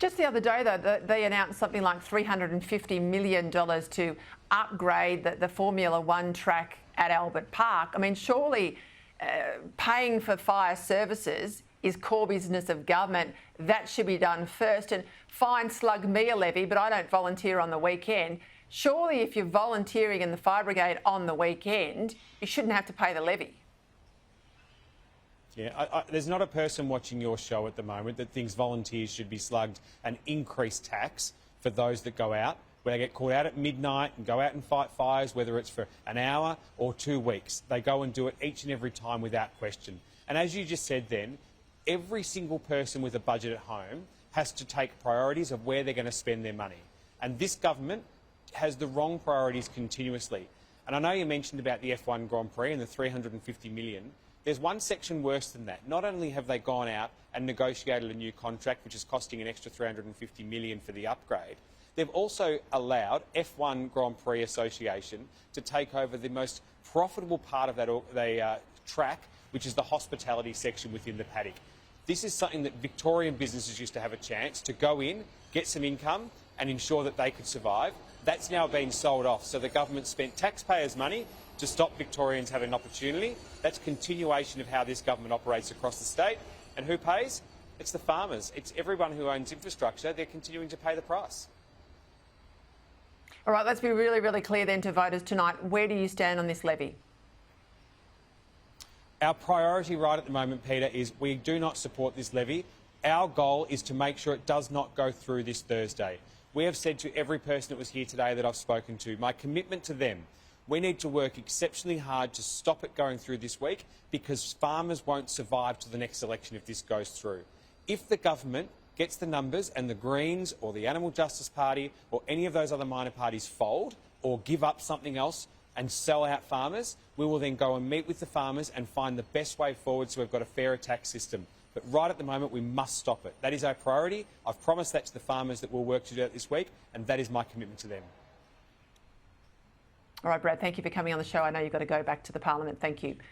Just the other day, though, they announced something like $350 million to upgrade the Formula One track at Albert Park. I mean, surely paying for fire services is core business of government. That should be done first. And fine, slug me a levy, but I don't volunteer on the weekend. Surely if you're volunteering in the fire brigade on the weekend, you shouldn't have to pay the levy. Yeah, there's not a person watching your show at the moment that thinks volunteers should be slugged an increased tax for those that go out, where they get caught out at midnight and go out and fight fires, whether it's for an hour or 2 weeks. They go and do it each and every time without question. And as you just said then, every single person with a budget at home has to take priorities of where they're going to spend their money. And this government has the wrong priorities continuously. And I know you mentioned about the F1 Grand Prix and the $350 million. There's one section worse than that. Not only have they gone out and negotiated a new contract, which is costing an extra $350 million for the upgrade, they've also allowed F1 Grand Prix Association to take over the most profitable part of that track, which is the hospitality section within the paddock. This is something that Victorian businesses used to have a chance to go in, get some income and ensure that they could survive. That's now been sold off. So the government spent taxpayers' money to stop Victorians having an opportunity. That's continuation of how this government operates across the state. And who pays? It's the farmers. It's everyone who owns infrastructure. They're continuing to pay the price. All right, let's be really, really clear then to voters tonight. Where do you stand on this levy? Our priority right at the moment, Peter, is we do not support this levy. Our goal is to make sure it does not go through this Thursday. We have said to every person that was here today that I've spoken to, my commitment to them, we need to work exceptionally hard to stop it going through this week, because farmers won't survive to the next election if this goes through. If the government gets the numbers and the Greens or the Animal Justice Party or any of those other minor parties fold or give up something else and sell out farmers, we will then go and meet with the farmers and find the best way forward so we've got a fairer tax system. But right at the moment, we must stop it. That is our priority. I've promised that to the farmers that we'll work to do that this week, and that is my commitment to them. All right, Brad, thank you for coming on the show. I know you've got to go back to the Parliament. Thank you.